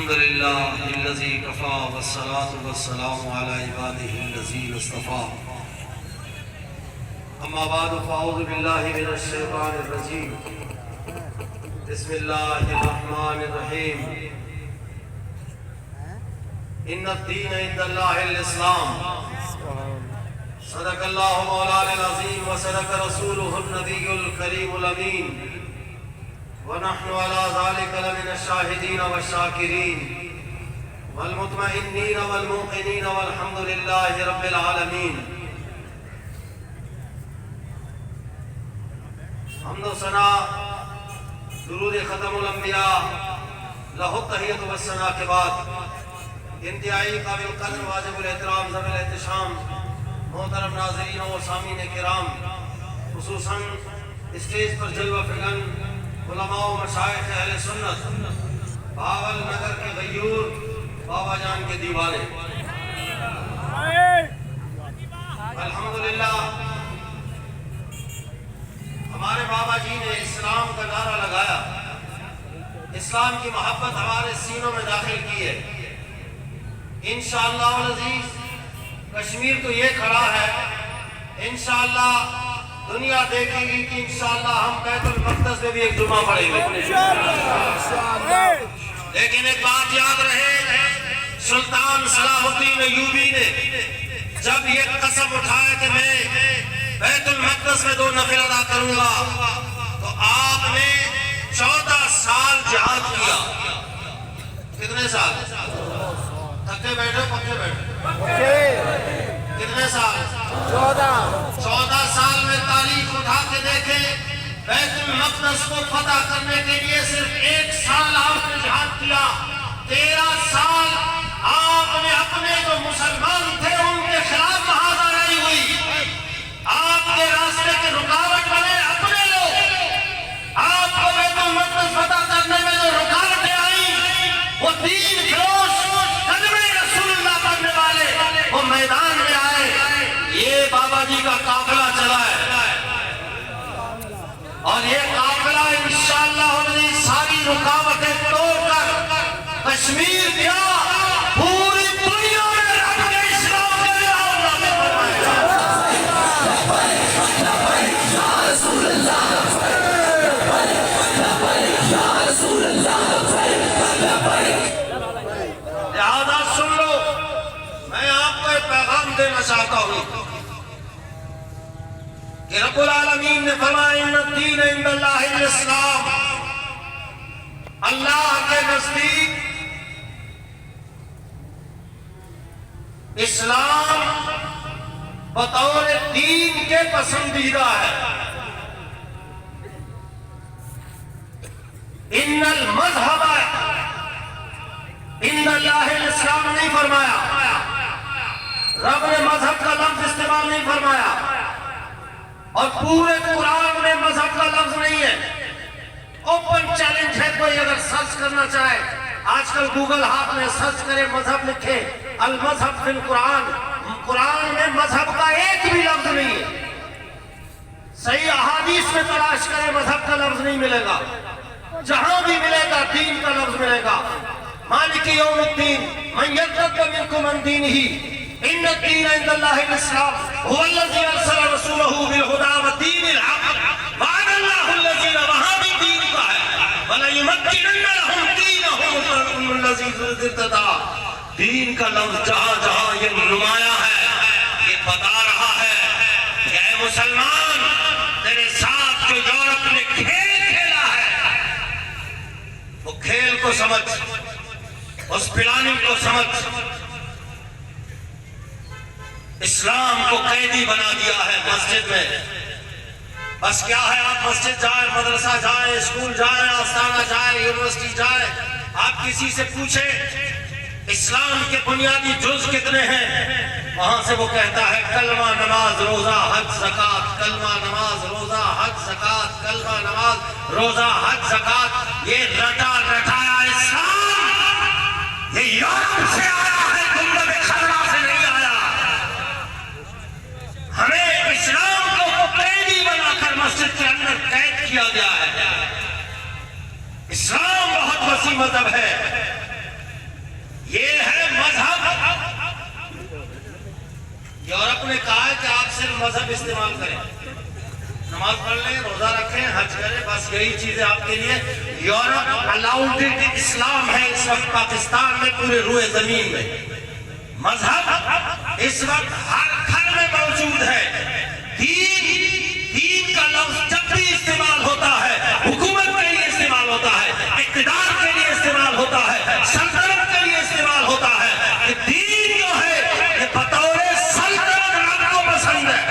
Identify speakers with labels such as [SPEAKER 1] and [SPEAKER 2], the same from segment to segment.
[SPEAKER 1] الحمد لله الذي كفى والصلاة والسلام على عباده الذين اصطفى أما بعد فأعوذ بالله من الشيطان الرجيم بسم الله الرحمن الرحيم إن الدين عند الله الإسلام صدق الله مولانا العظيم وصدق رسوله النبي الكريم الأمين ونحن على ذلك لمن الشاهدين والشاكرين والمطمئنين والموقنين والحمد لله رب العالمين. حمد و ثنا درود ختم الانبیاء لہ التحیۃ والثناء کے بعد انتہائی قابل قدر واجب الاحترام ذوی الاحتشام محترم ناظرین و سامعین کرام، خصوصاً اسٹیج پر جلوہ فگن علماء و مشائخ اہل سنت، بھاول نگر کے غیور بابا جان کے دیوانے، الحمدللہ ہمارے بابا جی نے اسلام کا نعرہ لگایا، اسلام کی محبت ہمارے سینوں میں داخل کی ہے. انشاءاللہ العزیز کشمیر تو یہ کھڑا ہے، انشاءاللہ دنیا دیکھے گی کہ انشاءاللہ ہم بیت المقدس میں بھی ایک جمعہ پڑھیں گے. لیکن ایک بات یاد رہے، سلطان صلاح الدین ایوبی نے جب یہ قسم اٹھایا کہ میں بیت المقدس میں 2 نفل ادا کروں گا، تو آپ نے 14 سال جہاد کیا. کتنے سال؟ تھکے بیٹھے پکے بیٹھے؟ کتنے سال؟ 14 سال میں تاریخ اٹھا کے دیکھیں، بیت المقدس کو فتح کرنے کے لیے صرف 1 سال آپ نے جہاد کیا. 13 سال آپ نے اپنے جو مسلمان تھے ان کے خلاف بہادری ہوئی. آپ کے راستے کے رکاوٹ بنے اپنے لوگ. آپ کو بیت المقدس فتح کرنے میں جو رکاوٹیں آئیں وہ دین فروش کلمہ رسول اللہ پڑھنے والے وہ میدان میں آئے. یہ بابا جی کا قافلہ چلا ہے اور یہ قافلہ انشاءاللہ ساری رکاوٹیں توڑ کر کشمیر کیا پوری دنیا میں رب کے اسلام کے نام نافذ فرمائے گا. لہذا سن لو، میں آپ کو ایک پیغام دینا چاہتا ہوں کہ رب العالمین نے فرمایا ان الدین عند اللہ الاسلام، اللہ کے نزدیک اسلام بطور دین کے پسندیدہ ہے. ان المذہب عند اللہ الاسلام نہیں فرمایا، رب نے مذہب کا لفظ استعمال نہیں فرمایا، اور پورے قرآن میں مذہب کا لفظ نہیں ہے. اوپن چیلنج ہے، کوئی اگر سرچ کرنا چاہے آج کل گوگل ہاتھ میں سرچ کرے مذہب لکھے المذہب فی القرآن، قرآن میں مذہب کا ایک بھی لفظ نہیں ہے. صحیح احادیث میں تلاش کرے مذہب کا لفظ نہیں ملے گا. جہاں بھی ملے گا دین کا لفظ ملے گا. مالک یوم الدین من یرتد منکم عن دینہ ان الدین عند اللہ الاسلام هو الذی ارسل رسولہ بالہدی ودین الحق وعد اللہ الذین، وہاں بھی دین کا ہے وَلَيُمَكِّنَنَّ لَهُمْ دِينَهُمْ الَّذِي ارْتَضَىٰ. دین کا لفظ جہاں جہاں یہ نمایاں ہے، یہ بتا رہا ہے کہ اے مسلمان، تیرے ساتھ جو یورپ نے کھیل کھیلا ہے وہ کھیل کو سمجھ، اس پلاننگ کو سمجھ. اسلام کو قیدی بنا دیا ہے مسجد میں. بس کیا ہے، آپ مسجد جائیں، مدرسہ جائیں، اسکول جائیں، آستانہ جائیں، یونیورسٹی جائیں، آپ کسی سے پوچھیں اسلام کے بنیادی جز کتنے ہیں، وہاں سے وہ کہتا ہے کلمہ نماز روزہ حج زکوٰۃ، کلمہ نماز روزہ حج زکوٰۃ، کلمہ نماز روزہ حج زکوٰۃ. یہ رٹا رٹایا اسلام یہ یورپ سے آیا ہے، گنبد خضرا سے نہیں آیا. ہمیں اسلام کو قیدی بنا کر مسجد کے اندر قید کیا گیا ہے. اسلام بہت وسیع مذہب ہے. یہ ہے مذہب. یورپ نے کہا ہے کہ آپ صرف مذہب استعمال کریں, نماز پڑھ لیں, روزہ رکھیں, حج کریں, بس یہی چیزیں آپ کے لیے. یورپ الاؤڈ اسلام ہے اس وقت پاکستان میں, پورے روئے زمین میں. مذہب اس وقت ہر گھر میں موجود ہے. دین کا لفظ جب بھی استعمال ہوتا ہے, حکومت کے لیے استعمال ہوتا ہے, اقتدار کے لیے استعمال ہوتا ہے, سلطنت کے لیے استعمال ہوتا ہے. کہ دین جو ہے یہ بطور سلطنت رب کو پسند ہے.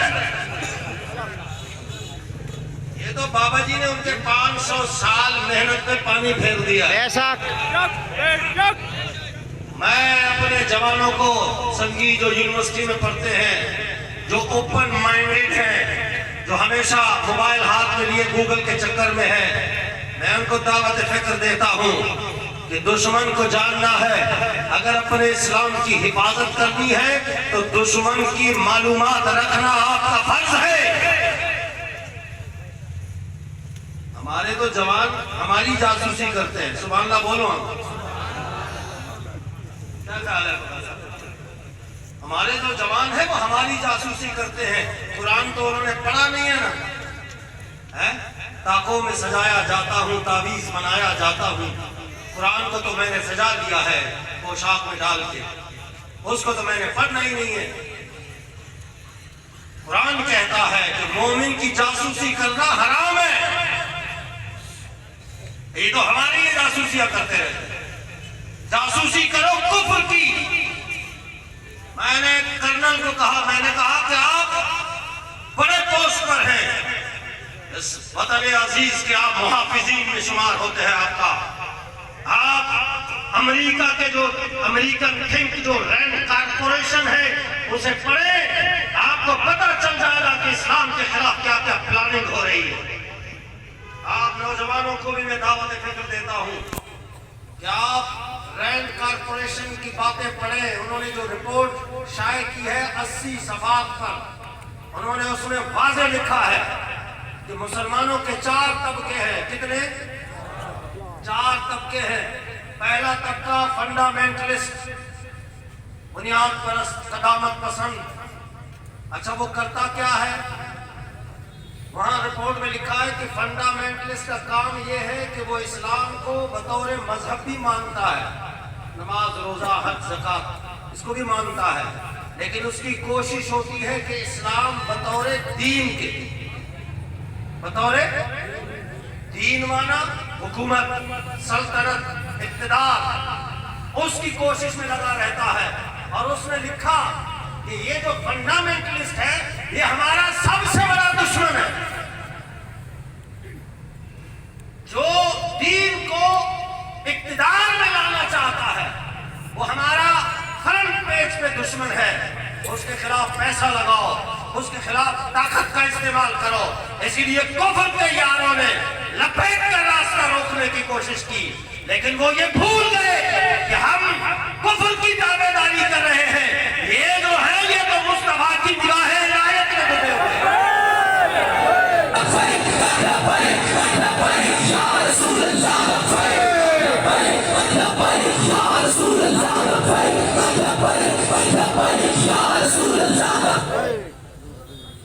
[SPEAKER 1] یہ تو بابا جی نے ان کے 500 سال محنت پہ پانی پھیر دیا.
[SPEAKER 2] ایسا
[SPEAKER 1] میں اپنے جوانوں کو سنگی جو یونیورسٹی میں پڑھتے ہیں, جو اوپن مائنڈڈ ہیں, جو ہمیشہ موبائل ہاتھ میں لیے گوگل کے چکر میں ہیں, میں ان کو دعوت فکر دیتا ہوں کہ دشمن کو جاننا ہے. اگر اپنے اسلام کی حفاظت کرنی ہے تو دشمن کی معلومات رکھنا آپ کا فرض ہے. ہمارے تو جوان ہماری جاسوسی کرتے ہیں. سبحان اللہ بولو. ہمارے جو جوان ہیں وہ ہماری جاسوسی کرتے ہیں. قرآن تو انہوں نے پڑھا نہیں ہے نا. تاکوں میں سجایا جاتا ہوں, تعویذ بنایا جاتا ہوں. قرآن کو تو میں نے سجا دیا ہے پوشاک میں ڈال کے, اس کو تو میں نے پڑھنا ہی نہیں ہے. قرآن کہتا ہے کہ مومن کی جاسوسی کرنا حرام ہے. یہ تو ہماری یہ جاسوسیاں کرتے رہتے. جاسوسی کرو کفر کی. میں نے کرنل کو کہا, میں نے کہا کہ آپ بڑے پوسٹ پر ہیں اس وطن عزیز کے, آپ محافظین میں شمار ہوتے ہیں. آپ امریکہ کے جو امریکن تھنک جو رینڈ کارپوریشن ہے اسے پڑھیں, آپ کو پتہ چل جائے گا کہ اسلام کے خلاف کیا کیا پلاننگ ہو رہی ہے. آپ نوجوانوں کو بھی میں دعوت فکر دیتا ہوں کہ آپ رینڈ کارپوریشن کی باتیں پڑھیں. انہوں نے جو رپورٹ شائع کی ہے 80 صفحات پر, انہوں نے اس میں واضح لکھا ہے کہ مسلمانوں کے 4 طبقے ہیں. کتنے؟ 4 طبقے ہیں. پہلا طبقہ فنڈامنٹلسٹ, بنیاد پرست, قدامت پسند. اچھا وہ کرتا کیا ہے؟ وہاں رپورٹ میں لکھا ہے کہ فنڈامنٹلسٹ کا کام یہ ہے کہ وہ اسلام کو بطور مذہب بھی مانتا ہے, نماز, روزہ, حج, زکات اس کو بھی مانتا ہے, لیکن اس کی کوشش ہوتی ہے کہ اسلام بطور دین کے, بطور دین مانا حکومت, سلطنت, اقتدار, اس کی کوشش میں لگا رہتا ہے. اور اس نے لکھا کہ یہ جو فنڈامنٹلسٹ ہے یہ ہمارا سب سے بڑا دشمن ہے. جو دین کو اقتدار میں لانا چاہتا ہے وہ ہمارا فرنٹ پیج پہ دشمن ہے. اس کے خلاف پیسہ لگاؤ, اس کے خلاف طاقت کا استعمال کرو. اسی لیے کفر کے یاروں نے لپیٹ کر راستہ روکنے کی کوشش کی, لیکن وہ یہ بھول گئے کہ ہم کفر کی دعوے داری کر رہے ہیں. یہ جو ہے یہ تو مصطفیٰ کی نگاہ عنایت میں ڈوبے ہوئے ہیں.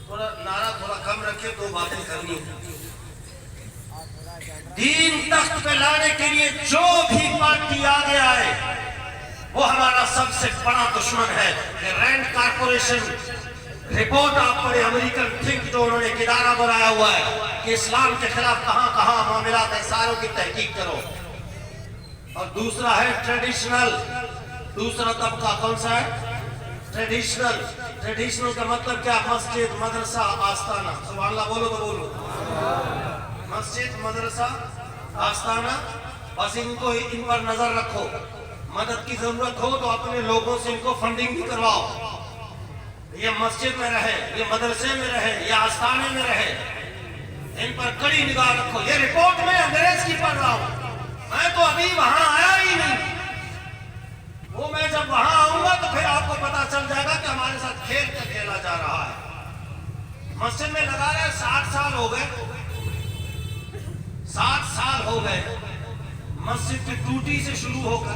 [SPEAKER 1] تھوڑا نعرہ تھوڑا کم رکھے, 2 باتیں کرنی ہیں. دین تخت پہ لانے کے لیے جو بھی پارٹی آگے آئے وہ ہمارا سب سے بڑا دشمن ہے. رینڈ کارپوریشن رپورٹ آپ پڑھیں, امریکن تھنک جو انہوں نے ایک ادارہ بنایا ہوا ہے کہ اسلام کے خلاف کہاں کہاں معاملات ہیں, ساروں کی تحقیق کرو. اور دوسرا ہے ٹریڈیشنل. دوسرا طبقہ کون سا ہے؟ ٹریڈیشنل. ٹریڈیشنل کا مطلب کیا؟ مسجد, مدرسہ, آستانہ. سبحان اللہ بولو تو بولو. مسجد, مدرسہ, آستانہ, بس ان پر نظر رکھو. مدد کی ضرورت ہو تو اپنے لوگوں سے ان کو فنڈنگ بھی کرواؤ. یہ مسجد میں رہے, یہ مدرسے میں رہے, یہ آستانے میں رہے, ان پر کڑی نگاہ رکھو. یہ رپورٹ میں انگریز کی پڑھ رہا ہوں, میں تو ابھی وہاں آیا ہی نہیں. وہ میں جب وہاں آؤں گا تو پھر آپ کو پتا چل جائے گا کہ ہمارے ساتھ کھیل کا کھیلا جا رہا ہے. مسجد میں لگا رہے 60 سال ہو گئے, 60 سال ہو گئے مسجد کی ٹوٹی سے شروع ہو کر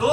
[SPEAKER 1] 2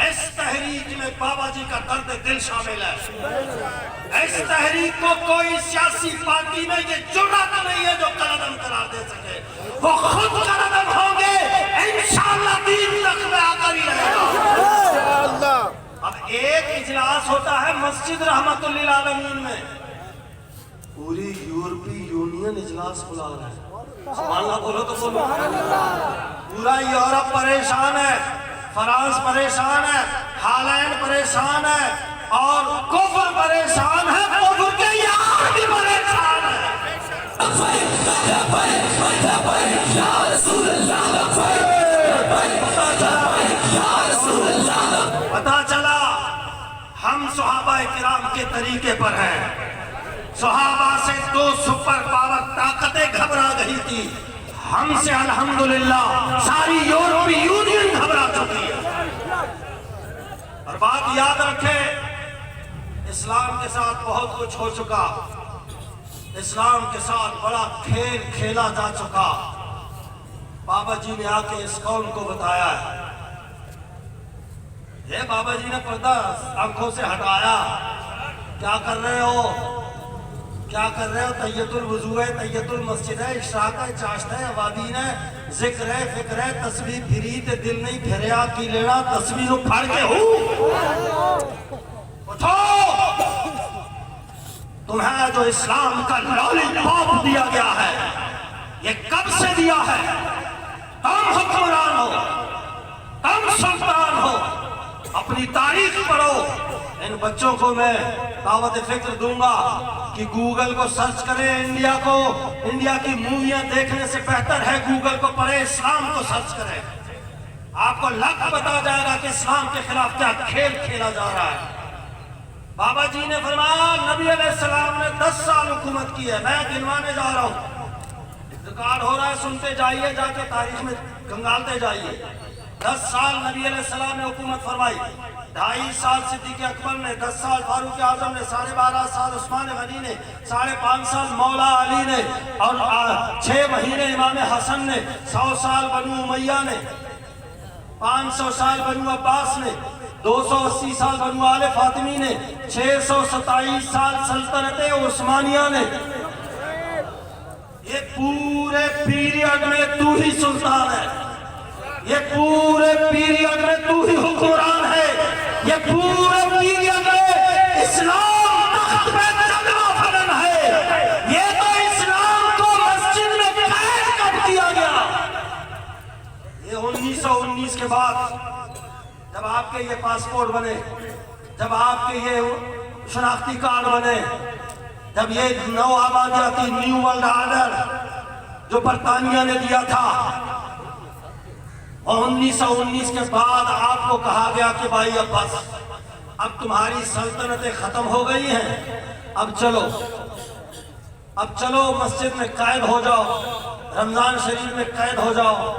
[SPEAKER 1] اس تحریک میں بابا جی کا درد دل شامل ہے۔ اس تحریک کو کوئی سیاسی پارٹی میں یہ جرأت نہیں ہے جو قلعدم قرار دے سکے۔ وہ خود قلعدم ہوں گے، انشاءاللہ دین تک میں آ کر ہی رہے گا۔ اب ایک اجلاس ہوتا ہے مسجد رحمت للعالمین میں، پوری یورپی یونین اجلاس بلا رہا ہے۔ سبحان اللہ بولو تو بولو۔ پورا یورپ پریشان ہے، فرانس پریشان ہے، ہالینڈ پریشان ہے، اور کفر پریشان ہے، کفر کے یار بھی پریشان ہے۔ پتا چلا ہم صحابہ کرام کے طریقے پر ہیں۔ صحابہ سے 2 سپر پاور طاقتیں گھبرا گئی تھی، ہم سے الحمدللہ ساری یورپی یونین گھبرا چکی ہے۔ اور بات یاد رکھے، اسلام کے ساتھ بہت کچھ ہو چکا، اسلام کے ساتھ بڑا کھیل کھیلا جا چکا۔ بابا جی نے آ کے اس قوم کو بتایا ہے، یہ بابا جی نے پردہ آنکھوں سے ہٹایا، کیا کر رہے ہو؟ کیا کر رہے ہو؟ تحیت الوضو ہے، تحیت المسجد ہے، اشراق ہے، چاشت ہے، عوادین ہے، ذکر ہے، فکر ہے، تسبیح پھری تے دل نہیں پھریا کی لینا، تسبیح نو پھڑ کے اٹھو۔ تمہیں جو اسلام کا لالی پاپ دیا گیا ہے، یہ کب سے دیا ہے؟ تم حکمران ہو، تم سلطان ہو، اپنی تاریخ پڑھو۔ ان بچوں کو میں دعوت فکر دوں گا کہ گوگل کو سرچ کریں، انڈیا کی موویاں دیکھنے سے بہتر ہے گوگل کو پڑھیں، اسلام کو سرچ کریں، آپ کو لگ بتا جائے گا کہ اسلام کے خلاف کیا کھیل کھیلا جا رہا ہے۔ بابا جی نے فرمایا نبی علیہ السلام نے 10 سال حکومت کی ہے، میں گنوانے جا رہا ہوں، ریکارڈ ہو رہا ہے، سنتے جائیے، جا کے تاریخ میں گنگالتے جائیے۔ 10 سال نبی علیہ السلام نے حکومت فرمائی، 2.5 سال صدیق اکبر نے، 10 سال فاروق اعظم نے، 12.5 سال عثمان غنی نے، 5.5 سال مولا علی نے، اور 6 مہینے امام حسن نے، 100 سال بنو امیہ نے، 500 سال بنو عباس نے، 280 سال بنو آل فاطمی نے، 627 سال سلطنت عثمانیہ نے۔ یہ پورے پیریڈ میں تو ہی سلطان ہے، یہ پورے پیریڈ میں تو ہی حکمران ہے، یہ پورے پیریڈ میں اسلام تخت پہ جگہ فلن ہے۔ یہ تو اسلام کو مسجد میں قید کر دیا گیا۔ یہ 1919 کے بعد جب آپ کے یہ پاسپورٹ بنے، جب آپ کے یہ شناختی کارڈ بنے، جب یہ نو آبادیاتی نیو ورلڈ آرڈر جو برطانیہ نے دیا تھا، اور 1919 کے بعد آپ کو کہا گیا کہ بھائی اب بس، اب تمہاری سلطنتیں ختم ہو گئی ہیں، اب چلو مسجد میں قید ہو جاؤ، رمضان شریف میں قید ہو جاؤ،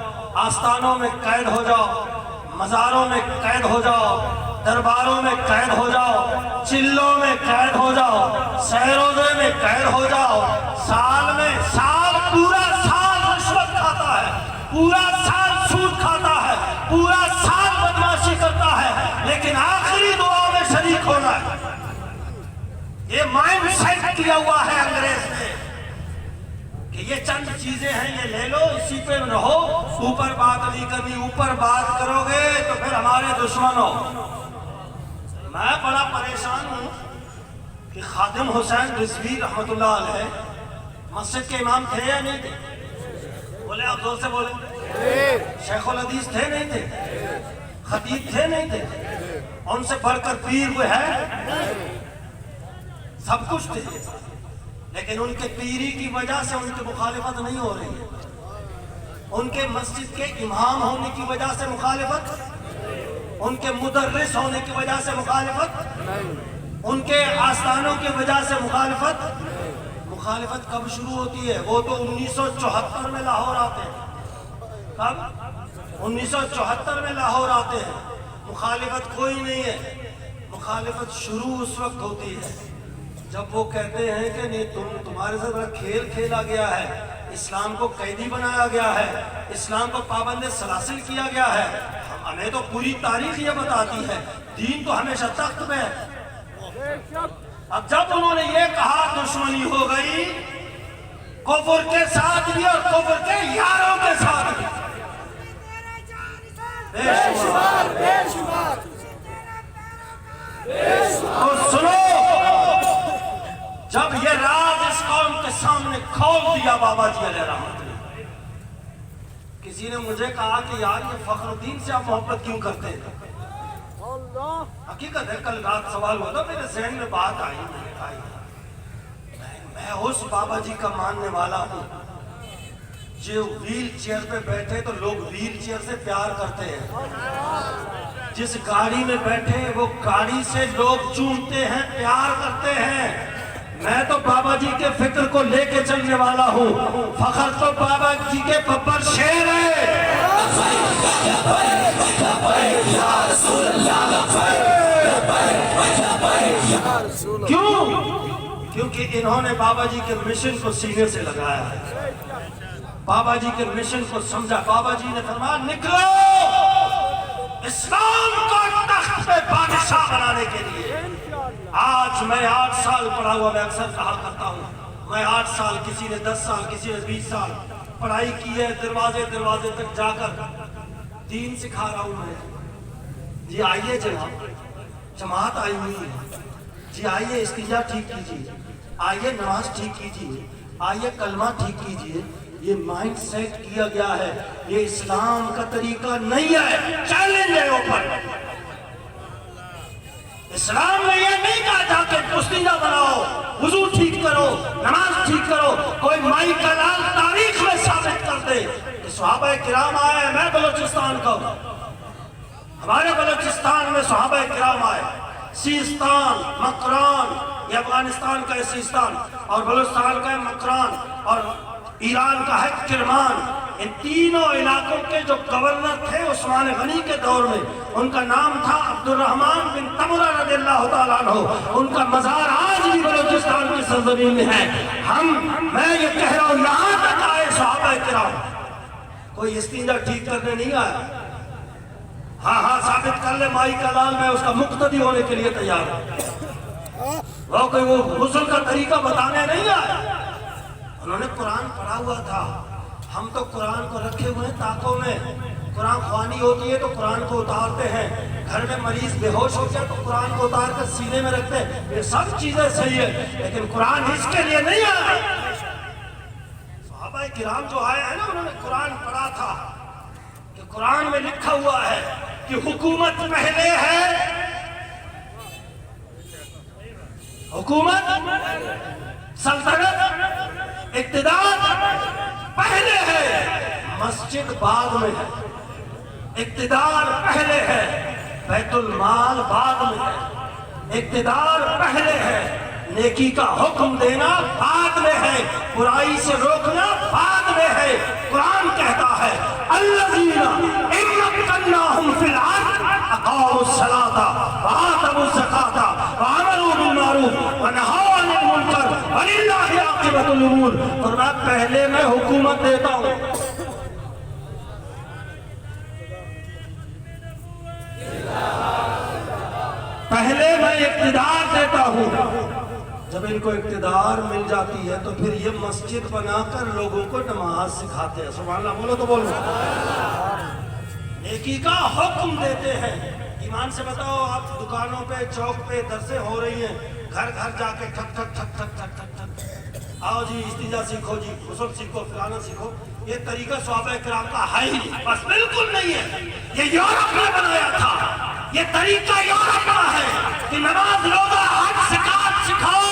[SPEAKER 1] آستانوں میں قید ہو جاؤ، مزاروں میں قید ہو جاؤ، درباروں میں قید ہو جاؤ، چلوں میں قید ہو جاؤ، سہروزے میں قید ہو جاؤ۔ سال پورا سال رشوت کھاتا ہے، پورا سال سود کھاتا ہے، پورا سال بدمعاشی کرتا ہے، لیکن آخری دعا میں شریک ہونا ہے۔ یہ مائنڈ سیٹ کیا ہوا ہے انگریز نے کہ یہ چند چیزیں ہیں، یہ لے لو، اسی پہ رہو، اوپر بات نہیں کرنی، اوپر بات کرو گے تو پھر ہمارے دشمن ہو۔ میں بڑا پریشان ہوں کہ خادم حسین رضوی رحمت اللہ علیہ مسجد کے امام تھے یا نہیں تھے؟ بولے آپ زور سے بولے۔ شیخ الحدیث تھے نہیں تھے؟ خطیب تھے نہیں تھے؟ ان سے بڑھ کر پیر وہ ہے؟ سب کچھ تھے، لیکن ان کے پیری کی وجہ سے ان کی مخالفت نہیں ہو رہی ہے۔ ان کے مسجد کے امام ہونے کی وجہ سے مخالفت، ان کے مدرس ہونے کی وجہ سے مخالفت، ان کے آستانوں کی وجہ سے مخالفت۔ مخالفت کب شروع ہوتی ہے؟ وہ تو 1974 میں لاہور آتے ہیں۔ کب؟ 1974 میں لاہور آتے ہیں۔ مخالفت کوئی نہیں ہے، مخالفت شروع اس وقت ہوتی ہے جب وہ کہتے ہیں کہ نہیں، تمہارے ساتھ بڑا کھیل کھیلا گیا ہے، اسلام کو قیدی بنایا گیا ہے، اسلام کو پابند سلاسل کیا گیا ہے، ہمیں تو پوری تاریخ یہ بتاتی ہے دین تو ہمیشہ تخت پہ ہے۔ اب جب انہوں نے یہ کہا دشمنی ہو گئی کفر کے ساتھ بھی اور کفر کے یاروں کے ساتھ بھی، بے شمار بے شمار۔ تو سنو، جب یہ راز اس قوم کے سامنے کھول دیا بابا جی علیہ رحمت نے، کسی نے مجھے کہا کہ یار یہ فخر الدین سے آپ محبت کیوں کرتے ہیں؟ حقیقت ہے کل رات سوال ہوا تھا میرے ذہن میں بات آئی، میں نے کہا میں اس بابا جی کا ماننے والا ہوں جو ویل چیئر پہ بیٹھے تو لوگ ویل چیئر سے پیار کرتے ہیں، جس گاڑی میں بیٹھے وہ گاڑی سے لوگ چومتے ہیں، پیار کرتے ہیں۔ میں تو بابا جی کے فکر کو لے کے چلنے والا ہوں، فخر تو بابا جی کے ببر شیر ہے۔ کیوں؟ کیونکہ انہوں نے بابا جی کے مشن کو سینے سے لگایا ہے، بابا جی کے مشن کو سمجھا۔ بابا جی نے فرمایا نکلو اسلام کو تخت پہ بادشاہ بنانے کے لیے۔ آج میں 8 سال پڑھا ہوا، میں اکثر کہا کرتا ہوں میں 8 سال، کسی نے 10 سال، کسی نے 20 سال پڑھائی کی ہے، دروازے دروازے تک جا کر دین سکھا رہا ہوں میں۔ جی آئیے جناب، جماعت آئی ہوئی ہے، جی آئیے استنجا ٹھیک کیجیے، آئیے نماز ٹھیک کیجیے، آئیے کلمہ ٹھیک کیجیے۔ یہ مائنڈ سیٹ کیا گیا ہے، یہ اسلام کا طریقہ نہیں ہے۔ چیلنج ہے اوپر، اسلام نے یہ نہیں کہا جا کے استنجا بناؤ، وضو ٹھیک کرو، نماز ٹھیک کرو۔ کوئی مائی کا لال تاریخ میں ثابت کر دے کہ صحابہ کرام آئے۔ میں بلوچستان کا ہوں، ہمارے بلوچستان میں صحابہ کرام آئے، سیستان، مکران، یہ افغانستان کا ہے سیستان، اور بلوچستان کا ہے مکران، اور ایران کا ہے کرمان۔ ان تینوں علاقوں کے جو گورنر تھے عثمان غنی کے دور میں، ان کا نام تھا عبد الرحمن بن تمرہ رضی اللہ تعالیٰ عنہ۔ ان کا مزار آج بھی بلوچستان کی سرزمین میں ہے۔ میں یہ کہہ رہا ہوں یہاں تک آئے صحابہ کرام، کوئی استنجا ٹھیک کرنے نہیں آیا۔ ہاں ثابت کر لے مائی کا لال، میں اس کا مقتدی ہونے کے لیے تیار ہوں۔ وہ کوئی وہ غسل کا طریقہ بتانے نہیں آیا۔ انہوں نے قرآن پڑھا ہوا تھا، ہم تو قرآن کو رکھے ہوئے ہیں طاقوں میں۔ قرآن خوانی ہوتی ہے تو قرآن کو اتارتے ہیں، گھر میں مریض بے ہوش ہو جائے تو قرآن کو اتار کر سینے میں رکھتے ہیں۔ یہ سب چیزیں صحیح ہے، لیکن قرآن اس کے لیے نہیں آیا۔ صحابہ کرام جو آئے ہیں نا، انہوں نے قرآن پڑھا تھا کہ قرآن میں لکھا ہوا ہے کہ حکومت پہلے ہے، حکومت سلطنت اقتدار پہلے ہے، مسجد بعد میں ہے۔ اقتدار پہلے ہے، بیت المال بعد میں ہے۔ اقتدار پہلے ہے، نیکی کا حکم دینا بعد میں ہے، برائی سے روکنا بعد میں ہے۔ قرآن کہتا ہے الذین ان مکناہم فی الارض اقاموا الصلاۃ وآتوا الزکاۃ وامروا بالمعروف ونہوا عن المنکر وللہ عاقبۃ الامور۔ اور میں پہلے میں حکومت دیتا ہوں، پہلے میں اقتدار دیتا ہوں۔ جب ان کو اقتدار مل جاتی ہے تو پھر یہ مسجد بنا کر لوگوں کو نماز سکھاتے ہیں۔ سبحان اللہ بولو تو بولو۔ نیکی کا حکم دیتے ہیں۔ ایمان سے بتاؤ، آپ دکانوں پہ چوک پہ درسیں ہو رہی ہیں، گھر گھر جا کے ٹھک ٹھک ٹھک ٹھک ٹھک ٹھک ٹھک، آؤ جی استنجا سیکھو، جی غسل سیکھو، فلانا سیکھو۔ یہ طریقہ صحابہ کرام کا ہے ہی نہیں، بس بالکل نہیں ہے۔ یہ یورپ نے بنایا تھا، یہ طریقہ یورپ کا ہے کہ نماز روزہ حج زکات سکھاؤ،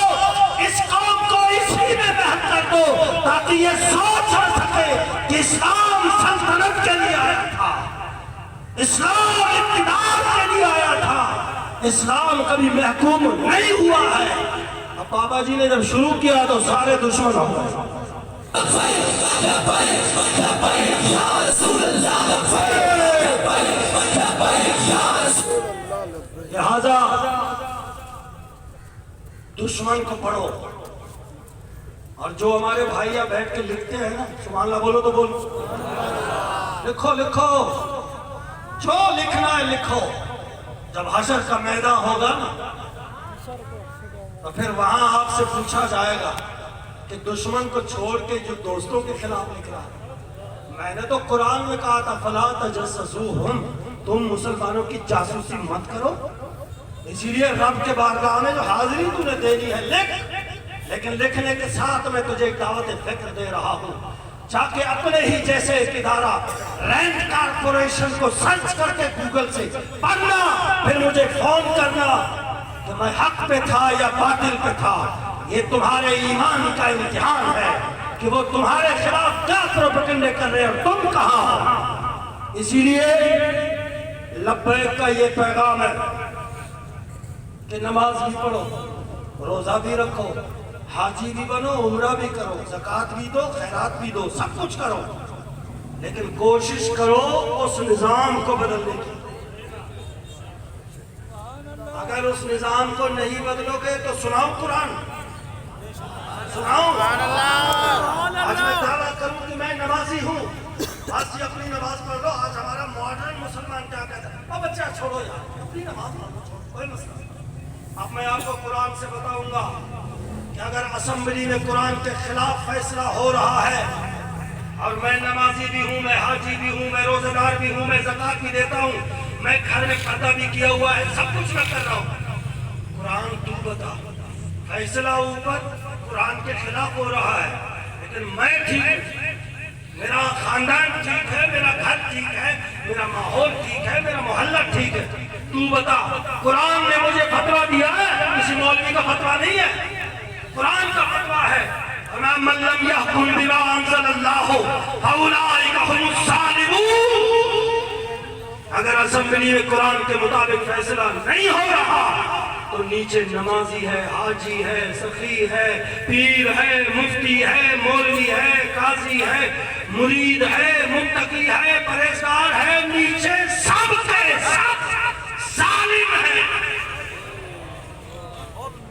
[SPEAKER 1] اس قوم کو اسی میں بہتر کر دو تاکہ یہ سوچ نہ سکے کہ اسلام سلطنت کے لیے آیا تھا، اسلام اقتدار کے لیے آیا تھا، اسلام کبھی محکوم نہیں ہوا ہے۔ اب بابا جی نے جب شروع کیا تو سارے دشمن ہو گئے۔ لہذا دشمن کو پڑھو، اور جو ہمارے بھائی یہاں بیٹھ کے لکھتے ہیں نا، سبحان اللہ بولو تو بولو، لکھو لکھو، جو لکھنا ہے لکھو، جب حشر کا میدان ہوگا نا تو پھر وہاں آپ سے پوچھا جائے گا کہ دشمن کو چھوڑ کے جو دوستوں کے خلاف لکھ رہا ہے۔ میں نے تو قرآن میں کہا تھا فَلَا تَجَسَّسُوهُمْ، تم مسلمانوں کی جاسوسی مت کرو۔ اسی لیے رب کے بارگاہ میں جو حاضری تو نے دینی ہے لکھ، لیکن لکھنے کے ساتھ میں تجھے ایک دعوت فکر دے رہا ہوں، جا کے اپنے ہی جیسے ایک ادارہ رینٹ کارپوریشن کو سرچ کر کے گوگل سے پڑھنا، پھر مجھے فون کرنا کہ میں حق پہ تھا یا باطل پہ تھا۔ یہ تمہارے ایمان کا امتحان ہے کہ وہ تمہارے خلاف کیا پروپیگنڈے کر رہے ہیں اور تم کہاں ہو۔ اسی لیے لبیک کا یہ پیغام ہے کہ نماز بھی پڑھو، روزہ بھی رکھو، حاجی بھی بنو، عمرہ بھی کرو، زکوٰۃ بھی دو، خیرات بھی دو، سب کچھ کرو، لیکن کوشش کرو اس نظام کو بدلنے کی۔ اگر اس نظام کو نہیں بدلو گے تو سناؤ قرآن، سناؤ۔ آج میں دعویٰ کروں کہ میں نمازی ہوں، آج یہ اپنی نماز پڑھ لو۔ آج ہمارا ماڈرن مسلمان کیا کہتا ہے؟ اب بچہ چھوڑو یار، اپنی نماز پڑھ لو، کوئی مسئلہ نہیں۔ اب میں آپ کو قرآن سے بتاؤں گا کہ اگر اسمبلی میں قرآن کے خلاف فیصلہ ہو رہا ہے اور میں نمازی بھی ہوں، میں حاجی بھی ہوں، میں روزہ دار بھی ہوں، میں زکوٰۃ بھی دیتا ہوں، میں گھر میں پردہ بھی کیا ہوا ہے، سب کچھ میں کر رہا ہوں، قرآن تو بتا، فیصلہ اوپر قرآن کے خلاف ہو رہا ہے، لیکن میں ٹھیک ہوں، میرا خاندان ٹھیک ہے، میرا گھر ٹھیک ہے، میرا ماحول ٹھیک ہے، میرا محلہ ٹھیک ہے، تو بتا۔ قرآن نے مجھے فتویٰ دیا ہے، کسی مولوی کا فتویٰ نہیں ہے، قرآن کا فتویٰ ہے۔ مَن لَّمْ يَحْكُم بِمَا أَنزَلَ اللَّهُ فَأُولَٰئِكَ هُمُ الظَّالِمُونَ۔ اگر اسمبلی میں قرآن کے مطابق فیصلہ نہیں ہو رہا تو نیچے نمازی ہے، حاجی ہے، سخی ہے، پیر ہے، مفتی ہے، مولوی ہے، قاضی ہے، مرید ہے، متقی ہے، پرہیزگار ہے، نیچے سب کے سب ظالم ہے۔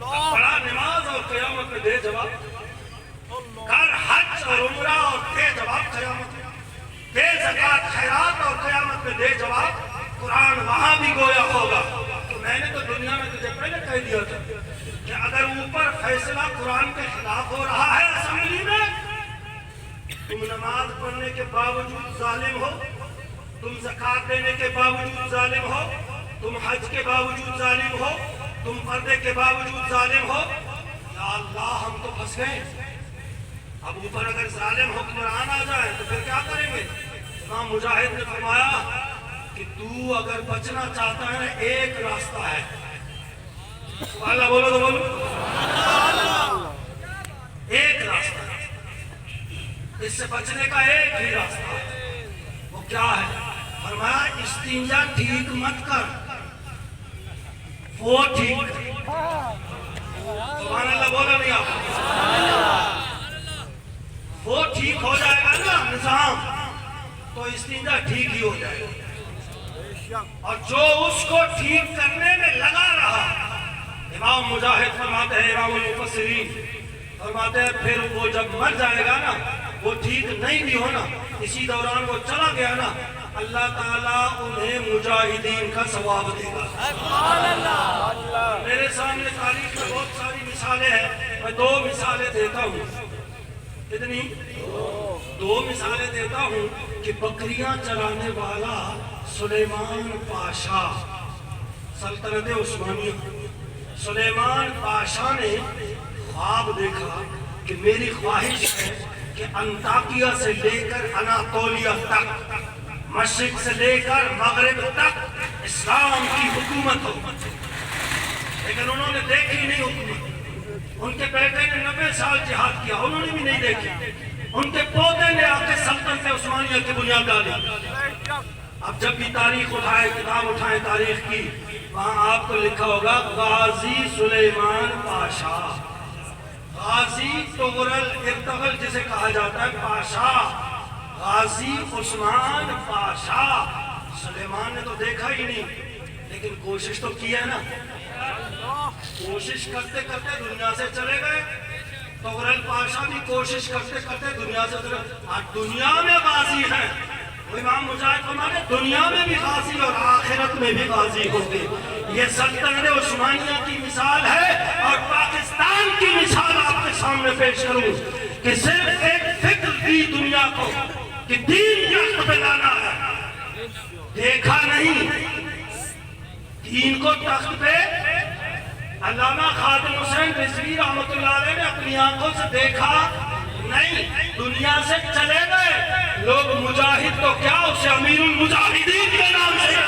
[SPEAKER 1] بڑا نماز اور قیامت میں دے جواب، کر حج اور عمرہ اور دے جواب قیامت میں، دے زکوٰۃ خیرات اور قیامت میں دے جواب۔ قرآن وہاں بھی گویا ہوگا۔ تو میں نے تو دنیا میں تجھے پہلے کہہ دیا تھا کہ اگر اوپر فیصلہ قرآن کے خلاف ہو رہا ہے اسمبلی میں، تم نماز پڑھنے کے باوجود ظالم ہو، تم زکوٰۃ دینے کے باوجود ظالم ہو، تم حج کے باوجود ظالم ہو، تم پردے کے باوجود ظالم ہو، یا اللہ ہم تو پھنس گئے۔ اب اوپر اگر ظالم حکمران آ جائے تو پھر کیا کریں گے؟ امام مجاہد نے فرمایا کہ تو اگر بچنا چاہتا ہے ایک راستہ ہے، سبحان اللہ بولو تو بولو، ایک راستہ ہے، اس سے بچنے کا ایک ہی راستہ ہے، وہ کیا ہے؟ فرمایا استنجا ٹھیک مت کر، وہ ٹھیک کر۔ سبحان اللہ بولا نہیں آپ؟ وہ ٹھیک ہو جائے گا نا نظام تو استنجا ٹھیک ہی ہو جائے گا، اور جو اس کو ٹھیک کرنے میں لگا رہا، امام مجاہد فرماتے ہیں، امام المفسرین فرماتے ہیں پھر وہ جب مر جائے گا نا، وہ ٹھیک نہیں بھی ہونا، اسی دوران وہ چلا گیا نا، اللہ تعالیٰ انہیں مجاہدین کا ثواب دے گا۔ میرے سامنے تاریخ میں بہت ساری مثالیں ہیں، میں دو مثالیں دیتا ہوں۔ کتنی؟ دو مثالیں دیتا ہوں کہ بکریاں چلانے والا سلیمان پاشا، سلطنت عثمانیہ، سلیمان پاشا نے خواب دیکھا کہ میری خواہش ہے کہ انطاکیہ سے لے کر اناطولیہ تک، مشرق سے لے کر مغرب تک اسلام کی حکومت ہو، لیکن انہوں نے دیکھی نہیں حکومت۔ ان کے بیٹے نے 90 سال جہاد کیا، انہوں نے بھی نہیں دیکھی، ان کے پوتے نے آ کے سلطنت عثمانیہ کی بنیاد ڈالی۔ اب جب بھی تاریخ اٹھائے، کتاب اٹھائے تاریخ کی، وہاں آپ کو لکھا ہوگا غازی سلیمان پاشا، غازی تغرل ارتغل جسے کہا جاتا ہے پاشا، غازی عثمان پاشا۔ سلیمان نے تو دیکھا ہی نہیں، لیکن کوشش تو کی ہے نا، کوشش کرتے کرتے دنیا سے چلے گئے۔ تغرل پاشا بھی کوشش کرتے کرتے دنیا سے چلے گئے، اور دنیا میں غازی ہیں امام مجاہد فرماتے ہیں دنیا میں بھی غازی اور آخرت میں بھی غازی ہوگے. یہ سلطنت عثمانیہ کی مثال ہے اور پاکستان کی مثال آپ کے سامنے پیش کروں کہ صرف ایک فکر دی دنیا کو کہ دین جنگ پہ لانا ہے. دیکھا نہیں دین کو تخت پہ. علامہ خادم حسین رضوی رحمۃ اللہ علیہ نے اپنی آنکھوں سے دیکھا نہیں, دنیا سے چلے گئے. لوگ مجاہد تو کیا اسے امیر المجاہدین کے نام سے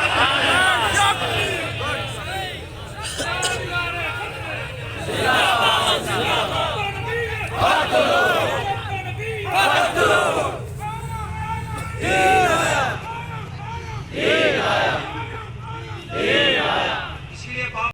[SPEAKER 2] Yeah.